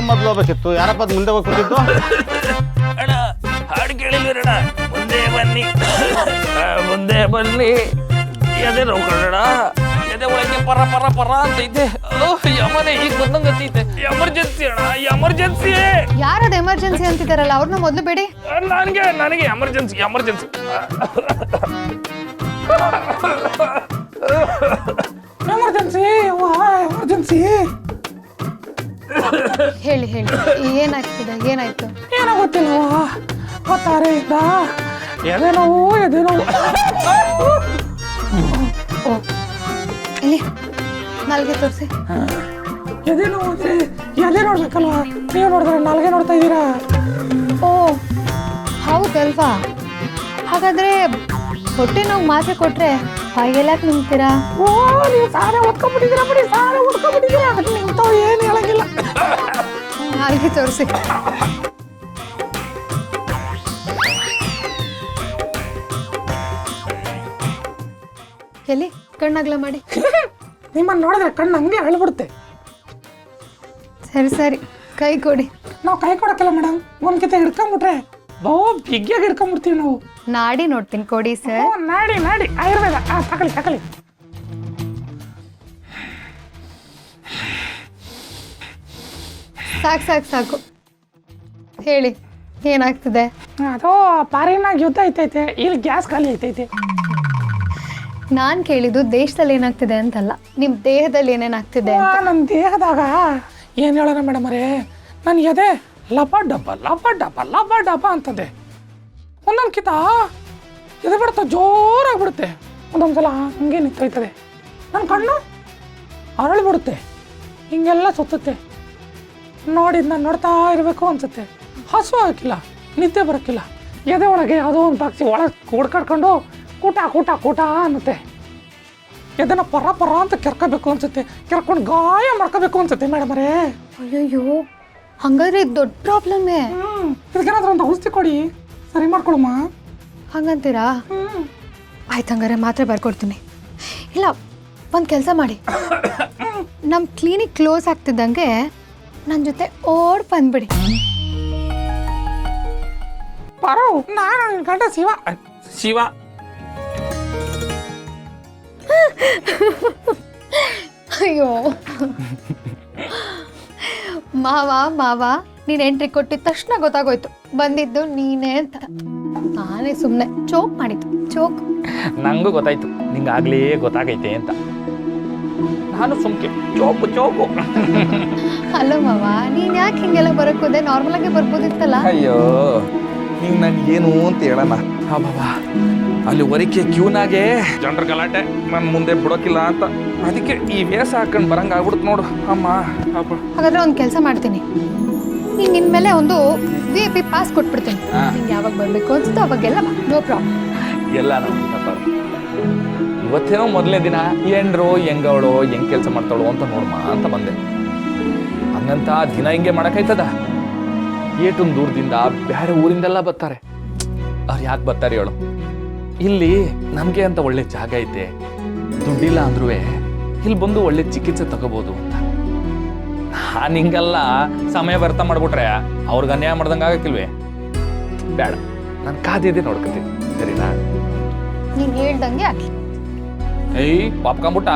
ಮೊದ್ಲು ಹೋಗ್ಬೇಕಿತ್ತು. ಯಾರಪ್ಪ ಅದ್ ಮುಂದೆ ಹೋಗಿ ಕೂತಿದ್ದು? ಅಣ್ಣ ಹಾಡು ಕೇಳಿಲ್ವರಣ? ಮುಂದೆ ಬನ್ನಿ ಮುಂದೆ ಬನ್ನಿ. ಎದೆ ನೋವು ಕಣ, ಎದೆ ಒಳಗೆ ಪರ ಪರ ಪರ ಅಂತೈತೆ. ಯಮನೆ ಈಗ ಬಂದಂಗತ್ತೈತೆ. ಎಮರ್ಜೆನ್ಸಿ ಅಣ್ಣ, ಎಮರ್ಜೆನ್ಸಿ. ಯಾರದು ಎಮರ್ಜೆನ್ಸಿ ಅಂತಿದಾರಲ್ಲ ಅವ್ರನ್ನ ಮೊದಲು ಬೇಡಿ. ನನಗೆ ಎಮರ್ಜೆನ್ಸಿ ಎಮರ್ಜೆನ್ಸಿ. Emergency emergency. ಹೇಳಿ ಹೇಳಿ, ಏನಾಗ್ತಿದೆ? ಏನಾಯ್ತು? ಏನೋ ಗೊತ್ತಿಲ್ಲವ, ಗೊತ್ತಾರೆಯಿಂದ ಎದೆ ನೋವು ಎದೆ ನೋವು. ಓ ಇಲ್ಲಿ ನಾಲ್ಗೆ ತೋರಿಸಿ. ಎದೆ ನೋವು ಅಂದ್ರೆ ಎದೆ ನೋಡ್ಬೇಕಲ್ವಾ? ನೀವು ನೋಡಿದ್ರೆ ನಾಲ್ಗೆ ನೋಡ್ತಾ ಇದ್ದೀರಾ? ಓ ಹೌದಲ್ವಾ? ಹಾಗಾದ್ರೆ ಹೊಟ್ಟೆ ನೋವು ಮಾತ್ರೆ ಕೊಟ್ರೆ ಬಾಯಿಗೆಲ್ಲ ನಿಂತೀರಾ? ಓ ನೀವು ಸಾರೆ ಓದ್ಕೊಂಡ್ಬಿಟ್ಟಿದ್ದೀರಾ ಬಿಡಿ, ಸಾರೆ ಓದ್ಕೊಂಡ್ಬಿಟ್ಟಿದ್ದೀರಾ. ನಿಂತವ್ ಏನು ಹೇಳಂಗಿಲ್ಲ. ನಾಲ್ಗೆ ತೋರಿಸಿ. ಎಲ್ಲಿ ಕಣ್ಣಾಗ್ಲ ಮಾಡಿ. ನಿಮ್ಮನ್ನು ನೋಡಿದ್ರೆ ಕಣ್ಣು ಹಂಗೆ ಅಳ್ಬಿಡುತ್ತೆ. ಸರಿ ಸರಿ, ಕೈ ಕೊಡಿ. ನಾವು ಕೈ ಕೊಡಕ್ಕಲ್ಲ ಮೇಡಮ್, ಒಂದ್ ಕಿತ್ತ ಹಿಡ್ಕೊಂಡ್ಬಿಟ್ರೆ ಬಿಗ್ಗಿಯಾಗಿ ಹಿಡ್ಕೊಂಡ್ಬಿಡ್ತೀವಿ ನಾವು. ನಾಡಿ ನೋಡ್ತೀನಿ, ಕೊಡಿ ಸರ್. ನಾಡಿ ನಾಡಿ ಆಯುರ್ವೇದ. ತಗೊಳ್ಳಿ ತಗೊಳ್ಳಿ. ಸಾಕು ಸಾಕು ಸಾಕು. ಹೇಳಿ ಏನಾಗ್ತಿದೆ? ಅದು ಪಾರಿನಾಗ ಯುದ್ಧ ಐತೈತೆ, ಇಲ್ಲಿ ಗ್ಯಾಸ್ ಖಾಲಿ ಐತೈತೆ. ನಾನು ಕೇಳಿದ್ದು ದೇಶದಲ್ಲಿ ಏನಾಗ್ತಿದೆ ಅಂತಲ್ಲ, ನಿಮ್ಮ ದೇಹದಲ್ಲಿ ಏನೇನಾಗ್ತಿದೆ ಅಂತ. ನನ್ನ ದೇಹದಾಗ ಏನು ಹೇಳೋಣ ಮೇಡಮ್ ಅವರೇ, ನನ್ನ ಎದೆ ಲಬ ಡಬ್ಬ ಲಬ ಡಬ್ಬ ಲಬ ಡಬ್ಬ ಅಂತದೆ. ಒಂದೊಂದು ಕಿತ ಎದೆ ಬಿಡುತ್ತೆ, ಜೋರಾಗಿ ಬಿಡುತ್ತೆ. ಒಂದೊಂದು ಸಲ ಹಂಗೆ ನಿಂತೋಯ್ತದೆ. ನನ್ನ ಕಣ್ಣು ಅರಳಿಬಿಡುತ್ತೆ, ಹಿಂಗೆಲ್ಲ ಸುತ್ತುತ್ತೆ. ನೋಡಿದ್ ನಾನು ನೋಡ್ತಾ ಇರಬೇಕು ಅನ್ಸುತ್ತೆ. ಹಸು ಹಾಕಿಲ್ಲ, ನಿದ್ದೆ ಬರೋಕ್ಕಿಲ್ಲ. ಎದೆ ಒಳಗೆ ಯಾವುದೋ ಒಂದು ಪಕ್ಷಿ ಒಳಗೆ ಹುಡ್ಕಾಡ್ಕೊಂಡು ಕೂಟ ಕೂಟ ಕೂಟ ಅನ್ನುತ್ತೆ. ಎದನ್ನ ಪರ ಪರ ಅಂತ ಕೆರ್ಕೋಬೇಕು ಅನ್ಸುತ್ತೆ, ಕೆರ್ಕೊಂಡು ಗಾಯ ಮಾಡ್ಕೋಬೇಕು ಅನ್ಸುತ್ತೆ ಮೇಡಮ್ ಅವರೇ. ಅಯ್ಯಯ್ಯೋ, ಹಂಗಾದ್ರೆ ಇದು ದೊಡ್ಡ ಪ್ರಾಬ್ಲಮ್ಮೇ. ಇದಕ್ಕೇನಾದ್ರೂ ಒಂದು ಔಷಧಿ ಕೊಡಿ, ಸರಿ ಮಾಡ್ಕೊಳಮ್ಮ. ಹಂಗಂತೀರಾ? ಆಯ್ತು, ಹಂಗಾರೆ ಮಾತ್ರೆ ಬರ್ಕೊಡ್ತೀನಿ. ಇಲ್ಲ, ಒಂದು ಕೆಲಸ ಮಾಡಿ, ನಮ್ಮ ಕ್ಲಿನಿಕ್ ಕ್ಲೋಸ್ ಆಗ್ತಿದ್ದಂಗೆ ನನ್ನ ಜೊತೆ ಓಡ್ ಬಂದ್ಬಿಡಿ. ಪರೋ, ನಾನು ನಿನ್ನ ಗಂಡ ಶಿವ. ಶಿವ ಅಯ್ಯೋ ಮಾವ ಮಾವ, ನೀನು ಎಂಟ್ರಿ ಕೊಟ್ಟಿದ ತಕ್ಷಣ ಗೊತ್ತಾಗೋಯ್ತು ಬಂದಿದ್ದು ನೀನೇ ಅಂತ. ನಾನೇ ಸುಮ್ಮನೆ ಚೋಕ್ ಮಾಡಿದ್ದು, ಚೋಕ್. ನಂಗೂ ಗೊತ್ತಾಯ್ತು ನಿಂಗಾಗ್ಲೇ ಗೊತ್ತಾಗೈತೆ ಅಂತ. ನಾನು ಸುಮ್ಕೆ ಚೋಕು ಚೋಕು. ಅಲ್ಲ ಮಾವ, ನೀನ್ ಯಾಕೆ ಹಿಂಗೆಲ್ಲ ಬರಕ್ ಹೋದೆ? ನಾರ್ಮಲ್ ಆಗಿ ಬರ್ಬೋದಿತ್ತಲ್ಲ. ಅಯ್ಯೋ, ಹಿಂಗ್ ನನ್ಗೇನು ಅಂತ ಹೇಳಣ. ಬಾಬಾ, ಅಲ್ಲಿ ಹೊರಕ್ಕೆ ಕ್ಯೂನಾಗೆ ಜನರ ಗಲಾಟೆ, ನನ್ನ ಮುಂದೆ ಬಿಡೋಕಿಲ್ಲ ಅಂತ. ಅದಕ್ಕೆ ಈ ವೇಷ ಹಾಕೊಂಡು ಬರಂಗ ಆಗ್ಬಿಡ್ತು ನೋಡು ಅಮ್ಮ. ಹಾಗಾದ್ರೆ ಒಂದು ಕೆಲಸ ಮಾಡ್ತೀನಿ, ನೀನು ಇನ್ಮೇಲೆ ಒಂದು VIP ಪಾಸ್ ಕೊಟ್ಬಿಡ್ತೀನಿ. ನಿಂಗೆ ಯಾವಾಗ ಬರಬೇಕು ಅನ್ಸುತ್ತೋ ಅವಾಗೆಲ್ಲ ಬಾ, ನೋ ಪ್ರಾಬ್ಲಮ್. ಎಲ್ಲ ಇವತ್ತೇನೋ ಮೊದಲನೇ ದಿನ ಏನ್ರೋ ಹೆಂಗವಳು ಹೆಂಗ್ ಕೆಲಸ ಮಾಡ್ತಾಳು ಅಂತ ನೋಡ್ಮ ಅಂತ ಬಂದೆ. ಹಂಗಂತ ದಿನ ಹಿಂಗೆ ಮಾಡಕ್ಕಾಯ್ತದ? ಏಟೊಂದು ದೂರದಿಂದ ಬೇರೆ ಊರಿಂದೆಲ್ಲ ಬರ್ತಾರೆ. ಅವ್ರು ಯಾಕೆ ಬರ್ತಾರೆ ಹೇಳು? ಇಲ್ಲಿ ನಮಗೆ ಅಂತ ಒಳ್ಳೆ ಜಾಗ ಐತೆ, ದುಡ್ಡಿಲ್ಲ ಅಂದ್ರೂ ಇಲ್ಲಿ ಬಂದು ಒಳ್ಳೆ ಚಿಕಿತ್ಸೆ ತಗೋಬಹುದು ಅಂತ. ನಾನು ಹಿಂಗೆಲ್ಲ ಸಮಯ ವ್ಯರ್ಥ ಮಾಡ್ಬಿಟ್ರೆ ಅವ್ರಿಗೆ ಅನ್ಯಾಯ ಮಾಡ್ದಂಗೆ ಆಗಕ್ಕಿಲ್ವೇ? ಬೇಡ, ನಾನು ಕಾದಿದ್ದೆ ನೋಡ್ಕೊತೀನಿ, ಸರಿನಾ? ನೀನು ಹೇಳ್ದಂಗೆ ಆಗ್ಲಿ. ಏಯ್ ಪಾಪ್ಕೊಂಬಿಟ್ಟ.